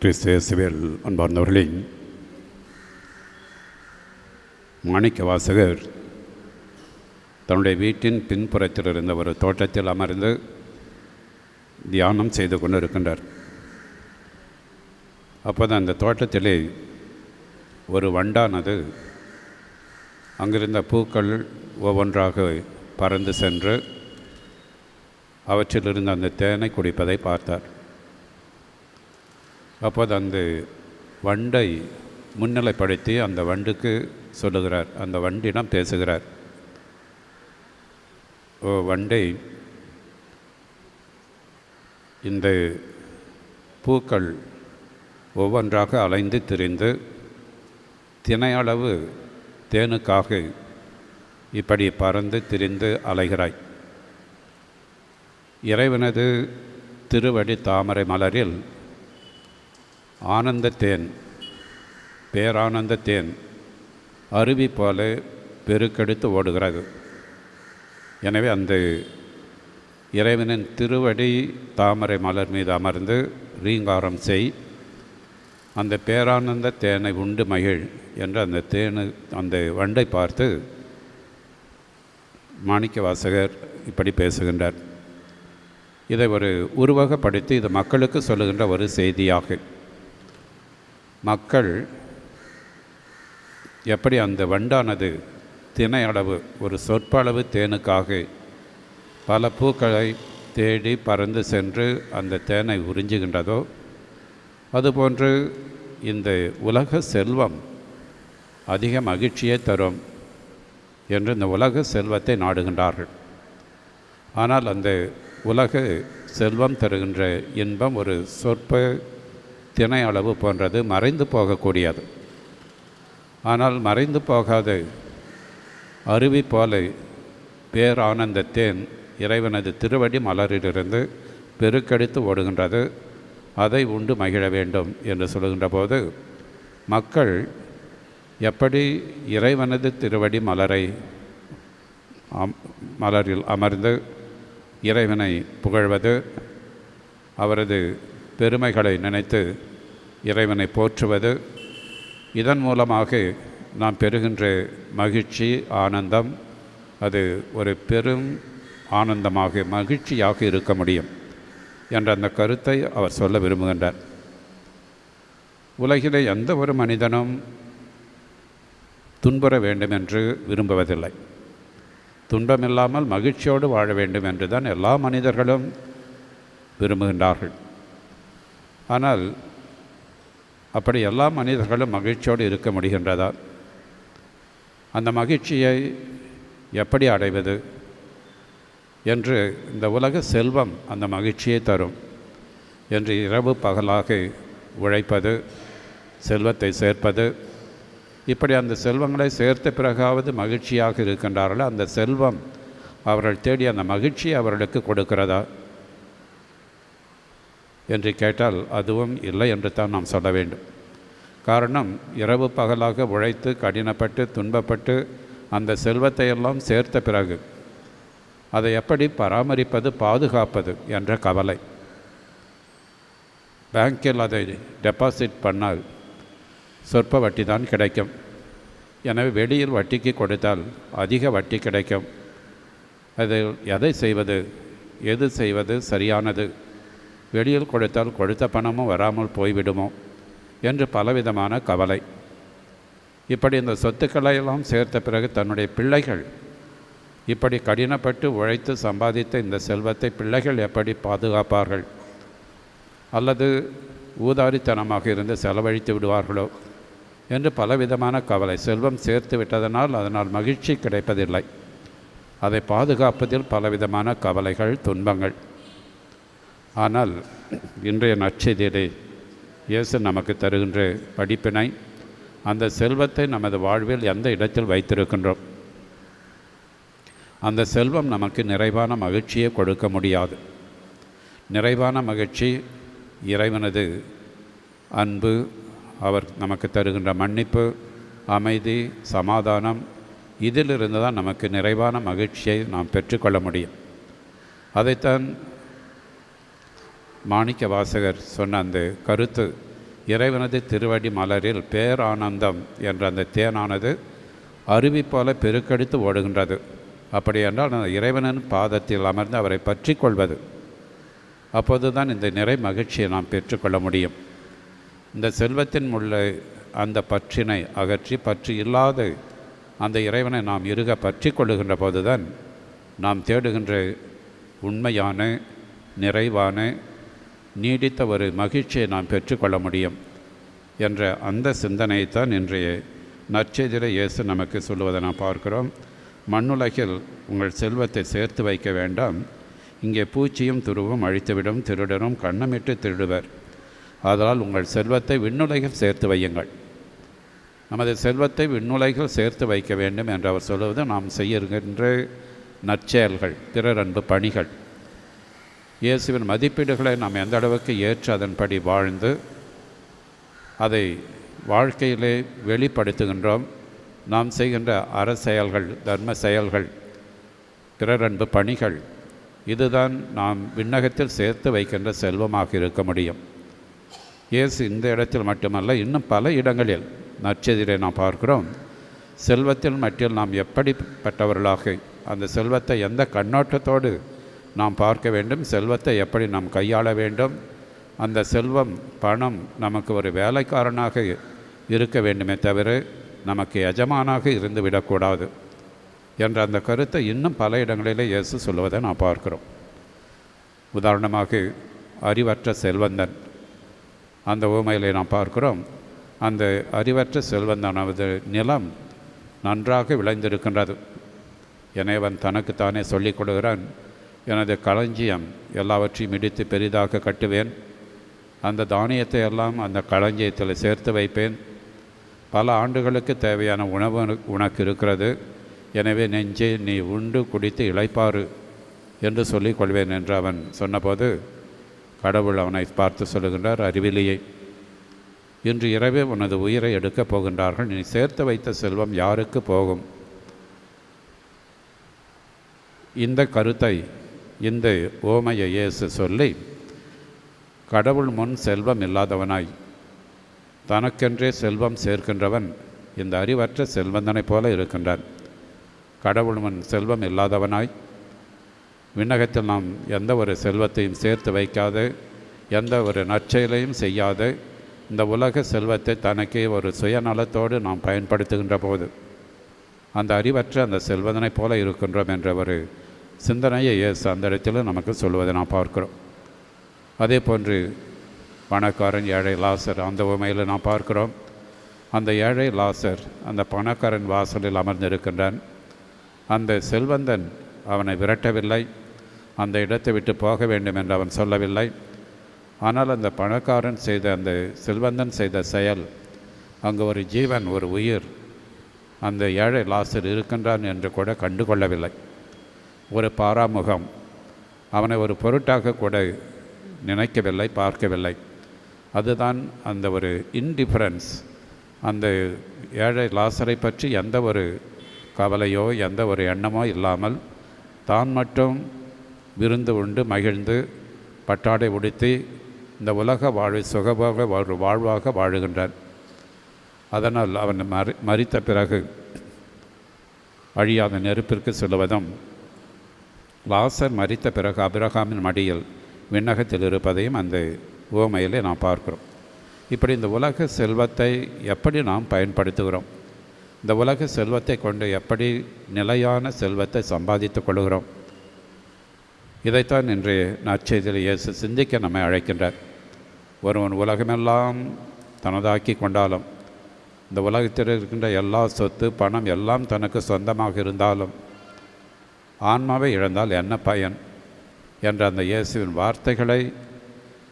கிறிஸ்து இயேசுவில் அன்பார்ந்தவர்களே, மாணிக்க வாசகர் தன்னுடைய வீட்டின் பின்புறத்தில் இருந்த ஒரு தோட்டத்தில் அமர்ந்து தியானம் செய்து கொண்டு இருக்கின்றார். அப்போது அந்த தோட்டத்திலே ஒரு வண்டானது அங்கிருந்த பூக்கள் ஒவ்வொன்றாக பறந்து சென்று அவற்றிலிருந்து அந்த தேனை குடிப்பதை பார்த்தார். அப்போது அந்த வண்டை முன்னிலைப்படுத்தி அந்த வண்டுக்கு சொல்லுகிறார், அந்த வண்டிடம் பேசுகிறார். ஓ வண்டை, இந்த பூக்கள் ஒவ்வொன்றாக அலைந்து திரிந்து தினையளவு தேனுக்காக இப்படி பறந்து திரிந்து அலைகிறாய். இறைவனது திருவடி தாமரை மலரில் ஆனந்த தேன், பேரானந்த தேன் அருவி போல பெருக்கெடுத்து ஓடுகிறது. எனவே அந்த இறைவனின் திருவடி தாமரை மலர் மீது அமர்ந்து ரீங்காரம் செய், அந்த பேரானந்த தேனை உண்டு மகிழ் என்று அந்த வண்டை பார்த்து மாணிக்க வாசகர் இப்படி பேசுகின்றார். இதை ஒரு உருவகப்படுத்தி இது மக்களுக்கு சொல்லுகின்ற ஒரு செய்தியாக, மக்கள் எப்படி அந்த வண்டானது தினை அளவு ஒரு சொற்ப அளவு தேனுக்காக பல பூக்களை தேடி பறந்து சென்று அந்த தேனை உறிஞ்சுகின்றதோ, அதுபோன்று இந்த உலக செல்வம் அதிக மகிழ்ச்சியை தரும் என்று இந்த உலக செல்வத்தை நாடுகின்றார்கள். ஆனால் அந்த உலக செல்வம் தருகின்ற இன்பம் ஒரு சொற்ப தினை அளவு போன்றது, மறைந்து போகக்கூடியது. ஆனால் மறைந்து போகாத அருவி போல பேரானந்த தேன் இறைவனது திருவடி மலரிலிருந்து பெருக்கெடுத்து ஓடுகின்றது. அதை உண்டு மகிழ வேண்டும் என்று சொல்கின்ற போது, மக்கள் எப்படி இறைவனது திருவடி மலரில் அமர்ந்து இறைவனை புகழ்வது, அவரது பெருமைகளை நினைத்து இறைவனை போற்றுவது, இதன் மூலமாக நாம் பெறுகின்ற மகிழ்ச்சி ஆனந்தம் அது ஒரு பெரும் ஆனந்தமாக மகிழ்ச்சியாக இருக்க முடியும் என்ற அந்த கருத்தை அவர் சொல்ல விரும்புகின்றார். உலகிலே எந்த ஒரு மனிதனும் துன்புற வேண்டும் என்று விரும்புவதில்லை. துன்பமில்லாமல் மகிழ்ச்சியோடு வாழ வேண்டும் என்று தான் எல்லா மனிதர்களும் விரும்புகின்றார்கள். ஆனால் அப்படி எல்லா மனிதர்களும் மகிழ்ச்சியோடு இருக்க முடிகின்றதா? அந்த மகிழ்ச்சியை எப்படி அடைவது என்று இந்த உலக செல்வம் அந்த மகிழ்ச்சியை தரும் என்று இரவு பகலாக உழைப்பது, செல்வத்தை சேர்ப்பது, இப்படி அந்த செல்வங்களை சேர்த்த பிறகாவது மகிழ்ச்சியாக இருக்கின்றார்கள். அந்த செல்வம் அவர்கள் தேடி அந்த மகிழ்ச்சியை அவர்களுக்கு கொடுக்கிறதா என்று கேட்டால் அதுவும் இல்லை என்று தான் நாம் சொல்ல வேண்டும். காரணம், இரவு பகலாக உழைத்து கடினப்பட்டு துன்பப்பட்டு அந்த செல்வத்தை எல்லாம் சேர்த்த பிறகு அதை எப்படி பராமரிப்பது, பாதுகாப்பது என்ற கவலை. பேங்கில் அதை டெபாசிட் பண்ணால் சொற்ப வட்டி தான் கிடைக்கும். எனவே வெளியில் வட்டிக்கு கொடுத்தால் அதிக வட்டி கிடைக்கும். அது எதை செய்வது, எது செய்வது சரியானது, வெளியில் கொடுத்தால் கொடுத்த பணமும் வராமல் போய்விடுமோ என்று பலவிதமான கவலை. இப்படி இந்த சொத்துக்களை எல்லாம் சேர்த்த பிறகு தன்னுடைய பிள்ளைகள் இப்படி கடினப்பட்டு உழைத்து சம்பாதித்த இந்த செல்வத்தை பிள்ளைகள் எப்படி பாதுகாப்பார்கள், அல்லது ஊதாரித்தனமாக இருந்து செலவழித்து விடுவார்களோ என்று பலவிதமான கவலை. செல்வம் சேர்த்து விட்டதனால் அதனால் மகிழ்ச்சி கிடைப்பதில்லை. அதை பாதுகாப்பதில் பலவிதமான கவலைகள், துன்பங்கள். ஆனால் இன்றைய நற்செய்தியிலே இயேசு நமக்கு தருகின்ற படிப்பினை, அந்த செல்வத்தை நமது வாழ்வில் எந்த இடத்தில் வைத்திருக்கின்றோம், அந்த செல்வம் நமக்கு நிறைவான மகிழ்ச்சியை கொடுக்க முடியாது. நிறைவான மகிழ்ச்சி இறைவனது அன்பு, அவர் நமக்கு தருகின்ற மன்னிப்பு, அமைதி, சமாதானம், இதிலிருந்து தான் நமக்கு நிறைவான மகிழ்ச்சியை நாம் பெற்றுக்கொள்ள முடியும். அதைத்தான் மாணிக்க வாசகர் சொன்ன அந்த கருத்து இறைவனது திருவடி மலரில் பேரானந்தம் என்ற அந்த தேனானது அருவி போல பெருக்கெடுத்து ஓடுகின்றது. அப்படி என்றால் அந்த இறைவனின் பாதத்தில் அமர்ந்து அவரை பற்றி கொள்வது. அப்போது தான் இந்த நிறை மகிழ்ச்சியை நாம் பெற்றுக்கொள்ள முடியும். இந்த செல்வத்தின் உள்ள அந்த பற்றினை அகற்றி பற்று இல்லாத அந்த இறைவனை நாம் இறுக பற்றி கொள்ளுகின்ற போதுதான் நாம் தேடுகின்ற உண்மையான நிறைவான நீடித்த ஒரு மகிழ்ச்சியை நாம் பெற்றுக்கொள்ள முடியும் என்ற அந்த சிந்தனையைத்தான் இன்றைய நற்செய்தியிலே இயேசு நமக்கு சொல்லுவதை நாம் பார்க்கிறோம். மண்ணுலகில் உங்கள் செல்வத்தை சேர்த்து வைக்க வேண்டாம், இங்கே பூச்சியும் துருவும் அழித்துவிடும், திருடரும் கண்ணமிட்டு திருடுவர். அதனால் உங்கள் செல்வத்தை விண்ணுலகில் சேர்த்து வையுங்கள். நமது செல்வத்தை விண்ணுலகில் சேர்த்து வைக்க வேண்டும் என்று அவர் சொல்லுவது நாம் செய்கின்ற நற்செயல்கள், பிறர் அன்பு பணிகள். இயேசுவின் மதிப்பீடுகளை நாம் எந்த அளவுக்கு ஏற்று அதன்படி வாழ்ந்து அதை வாழ்க்கையிலே வெளிப்படுத்துகின்றோம். நாம் செய்கின்ற அறச்செயல்கள், தர்ம செயல்கள், பிறர் அன்பு பணிகள், இதுதான் நாம் விண்ணகத்தில் சேர்த்து வைக்கின்ற செல்வமாக இருக்க முடியும். இயேசு இந்த இடத்தில் மட்டுமல்ல, இன்னும் பல இடங்களில் நற்செய்தியிலே நாம் பார்க்கிறோம். செல்வத்தில் மட்டில் நாம் எப்படிப்பட்டவர்களாக, அந்த செல்வத்தை எந்த கண்ணோட்டத்தோடு நாம் பார்க்க வேண்டும், செல்வத்தை எப்படி நாம் கையாள வேண்டும், அந்த செல்வம் பணம் நமக்கு ஒரு வேலைக்காரனாக இருக்க வேண்டுமே தவிர நமக்கு எஜமானாக இருந்து விடக்கூடாது என்ற அந்த கருத்தை இன்னும் பல இடங்களிலே இயேசு சொல்லுவதை நாம் பார்க்கிறோம். உதாரணமாக அறிவற்ற செல்வந்தன் அந்த உவமையிலே நாம் பார்க்கிறோம். அந்த அறிவற்ற செல்வந்தனாவது நிலம் நன்றாக விளைந்திருக்கின்றது. எனவன் தனக்குத்தானே சொல்லிக் கொடுகிறான், எனது களஞ்சியம் எல்லாவற்றையும் இடித்து பெரிதாக கட்டுவேன், அந்த தானியத்தை எல்லாம் அந்த களஞ்சியத்தில் சேர்த்து வைப்பேன், பல ஆண்டுகளுக்கு தேவையான உணவு உனக்கு இருக்கிறது, எனவே நெஞ்சே நீ உண்டு குடித்து இளைப்பாறு என்று சொல்லிக் கொள்வேன் என்று அவன் சொன்னபோது கடவுள் அவனை பார்த்து சொல்லுகின்றார், அறிவிலியை, இன்று இரவே உனது உயிரை எடுக்கப் போகின்றார்கள், நீ சேர்த்து வைத்த செல்வம் யாருக்கு போகும்? இந்த கருத்தை, இந்த ஓமையை இயேசு சொல்லி, கடவுள் முன் செல்வம் இல்லாதவனாய் தனக்கென்றே செல்வம் சேர்க்கின்றவன் இந்த அறிவற்ற செல்வந்தனைப் போல இருக்கின்றான். கடவுள் முன் செல்வம் இல்லாதவனாய் விண்ணகத்தில் நாம் எந்த ஒரு செல்வத்தையும் சேர்த்து வைக்காத, எந்த ஒரு நற்செயலையும் செய்யாத, இந்த உலக செல்வத்தை தனக்கே ஒரு சுயநலத்தோடு நாம் பயன்படுத்துகின்ற போது அந்த அறிவற்ற அந்த செல்வந்தனைப் போல இருக்கின்றோம் என்ற ஒரு சிந்தனையை இயேசு அந்த இடத்தில் நமக்கு சொல்வதை நாம் பார்க்கிறோம். அதே போன்று பணக்காரன் ஏழை லாசர் அந்த உவமையில் நாம் பார்க்கிறோம். அந்த ஏழை லாசர் அந்த பணக்காரன் வாசலில் அமர்ந்திருக்கின்றான். அந்த செல்வந்தன் அவனை விரட்டவில்லை, அந்த இடத்தை விட்டு போக வேண்டும் என்று அவன் சொல்லவில்லை. ஆனால் அந்த பணக்காரன் செய்த, அந்த செல்வந்தன் செய்த செயல், அங்கு ஒரு ஜீவன், ஒரு உயிர் அந்த ஏழை லாசர் இருக்கின்றான் என்று கூட கண்டுகொள்ளவில்லை. ஒரு பாராமுகம், அவனை ஒரு பொருட்டாக கூட நினைக்கவில்லை, பார்க்கவில்லை. அதுதான் அந்த ஒரு இன்டிஃபரன்ஸ். அந்த ஏழை லாசரை பற்றி எந்த ஒரு கவலையோ எந்த ஒரு எண்ணமோ இல்லாமல் தான் மட்டும் விருந்து உண்டு மகிழ்ந்து பட்டாடை உடுத்தி இந்த உலக வாழ்வை சுகமாக ஒரு வாழ்வாக வாழுகின்றான். அதனால் அவன் மரித்த பிறகு அழியாத நெருப்பிற்கு செல்வதும், லாசர் மரித்த பிறகு அபிரகாமின் மடியில் விண்ணகத்தில் இருப்பதையும் அந்த உவமையிலே நாம் பார்க்கிறோம். இப்படி இந்த உலக செல்வத்தை எப்படி நாம் பயன்படுத்துகிறோம், இந்த உலக செல்வத்தை கொண்டு எப்படி நிலையான செல்வத்தை சம்பாதித்து கொள்கிறோம், இதைத்தான் இன்றைய நற்செய்தியில் இயேசு சிந்திக்க நம்மை அழைக்கின்றார். ஒருவன் உலகமெல்லாம் தனதாக்கி கொண்டாலும், இந்த உலகத்தில் இருக்கின்ற எல்லா சொத்து பணம் எல்லாம் தனக்கு சொந்தமாக இருந்தாலும் ஆன்மாவை இழந்தால் என்ன பயன் என்ற அந்த இயேசுவின் வார்த்தைகளை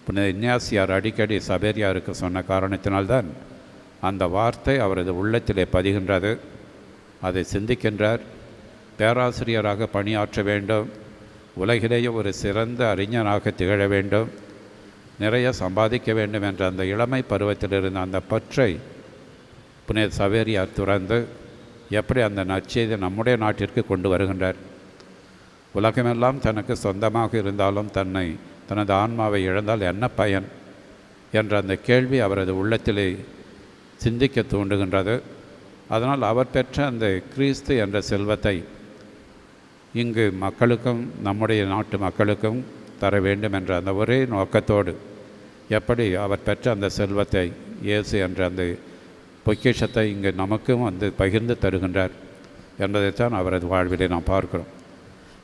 புனித இஞ்ஞாசியார் அடிக்கடி சபேரியாருக்கு சொன்ன காரணத்தினால்தான் அந்த வார்த்தை அவரது உள்ளத்திலே பதிகின்றது. அதை சிந்திக்கின்றார். பேராசிரியராக பணியாற்ற வேண்டும், உலகிலேயே ஒரு சிறந்த அறிஞனாக திகழ வேண்டும், நிறைய சம்பாதிக்க வேண்டும் என்ற அந்த இளமை பருவத்தில் இருந்த அந்த பற்றை புனித சவேரியார் துறந்து எப்படி அந்த நற்செய்தி நம்முடைய நாட்டிற்கு கொண்டு வருகின்றார். உலகமெல்லாம் தனக்கு சொந்தமாக இருந்தாலும் தனது ஆன்மாவை இழந்தால் என்ன பயன் என்ற அந்த கேள்வி அவரது உள்ளத்திலே சிந்திக்க தூண்டுகின்றது. அதனால் அவர் பெற்ற அந்த கிறிஸ்து என்ற செல்வத்தை இங்கு மக்களுக்கும் நம்முடைய நாட்டு மக்களுக்கும் தர வேண்டும் என்ற அந்த ஒரே நோக்கத்தோடு எப்படி அவர் பெற்ற அந்த செல்வத்தை இயேசு என்ற அந்த பொக்கிஷத்தை இங்கு நமக்கும் வந்து பகிர்ந்து தருகின்றார் என்பதைத்தான் அவரது வாழ்விலே நாம் பார்க்கிறோம்.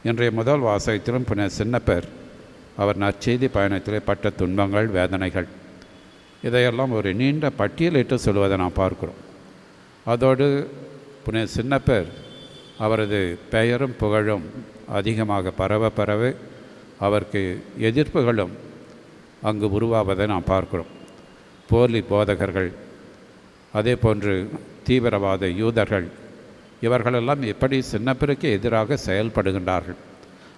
இன்றைய முதல் வாசகத்திலும் புனித சின்னப்பர் அவர் நற்செய்தி பயணத்திலே பட்ட துன்பங்கள், வேதனைகள் இதையெல்லாம் ஒரு நீண்ட பட்டியலிட்டு சொல்வதை நாம் பார்க்கிறோம். அதோடு புனித சின்னப்பர் அவரது பெயரும் புகழும் அதிகமாக பரவ அவருக்கு எதிர்ப்புகளும் அங்கு உருவாவதை நாம் பார்க்கிறோம். போலி போதகர்கள், அதே போன்று தீவிரவாத யூதர்கள் இவர்களெல்லாம் எப்படி சின்னப்பருக்கு எதிராக செயல்படுகின்றார்கள்.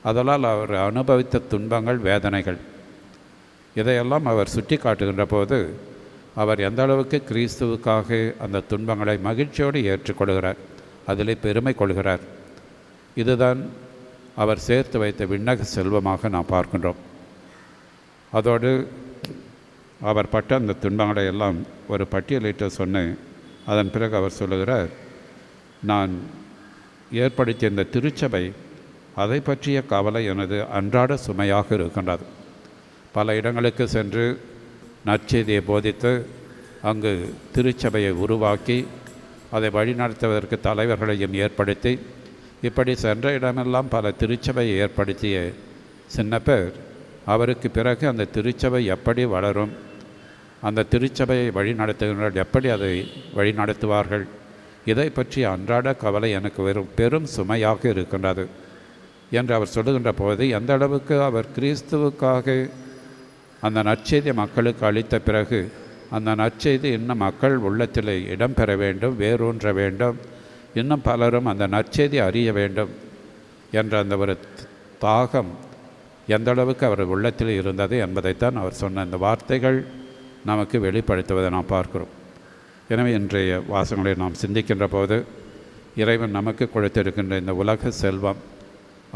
அதனால் அவர் அனுபவித்த துன்பங்கள், வேதனைகள் இதையெல்லாம் அவர் சுட்டி காட்டுகின்ற போது அவர் எந்த அளவுக்கு கிறிஸ்துவுக்காக அந்த துன்பங்களை மகிழ்ச்சியோடு ஏற்றுக்கொள்கிறார், அதிலே பெருமை கொள்கிறார். இதுதான் அவர் சேர்த்து வைத்த விண்ணக செல்வமாக நாம் பார்க்கின்றோம். அதோடு அவர் பட்ட அந்த துன்பங்களை எல்லாம் ஒரு பட்டியலிட்டு சொன்னேன். அதன் பிறகு அவர் சொல்லுகிறார், நான் ஏற்படுத்திய இந்த திருச்சபை அதை பற்றிய கவலை எனது அன்றாட சுமையாக இருக்கின்றது. பல இடங்களுக்கு சென்று நற்செய்தியை போதித்து அங்கு திருச்சபையை உருவாக்கி அதை வழிநடத்துவதற்கு தலைவர்களையும் ஏற்படுத்தி இப்படி சென்ற இடமெல்லாம் பல திருச்சபையை ஏற்படுத்திய சின்னப்பர் அவருக்கு பிறகு அந்த திருச்சபை எப்படி வளரும், அந்த திருச்சபையை வழிநடத்துகிறவர்கள் எப்படி அதை வழிநடத்துவார்கள், இதை பற்றி அன்றாட கவலை எனக்கு பெரும் சுமையாக இருக்கின்றது என்று அவர் சொல்லுகின்ற போது எந்த அளவுக்கு அவர் கிறிஸ்துவுக்காக அந்த நற்செய்தி மக்களுக்கு அளித்த பிறகு அந்த நற்செய்தி இன்னும் மக்கள் உள்ளத்தில் இடம்பெற வேண்டும், வேரூன்ற வேண்டும், இன்னும் பலரும் அந்த நற்செய்தி அறிய வேண்டும் என்ற அந்த ஒரு தாகம் எந்த அளவுக்கு அவர் உள்ளத்தில் இருந்தது என்பதைத்தான் அவர் சொன்ன இந்த வார்த்தைகள் நமக்கு வெளிப்படுத்துவதை நாம் பார்க்கிறோம். எனவே இன்றைய வாசகங்களை நாம் சிந்திக்கின்ற போது இறைவன் நமக்கு கொடுத்திருக்கின்ற இந்த உலக செல்வம்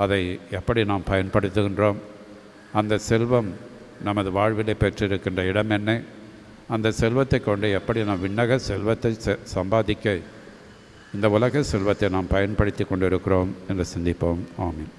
அதை எப்படி நாம் பயன்படுத்துகின்றோம், அந்த செல்வம் நமது வாழ்விலே பெற்றிருக்கின்ற இடம் என்ன, அந்த செல்வத்தை கொண்டு எப்படி நாம் விண்ணக செல்வத்தை சம்பாதிக்க இந்த உலக செல்வத்தை நாம் பயன்படுத்தி கொண்டிருக்கிறோம் என்று சிந்திப்போம். ஆமீன்.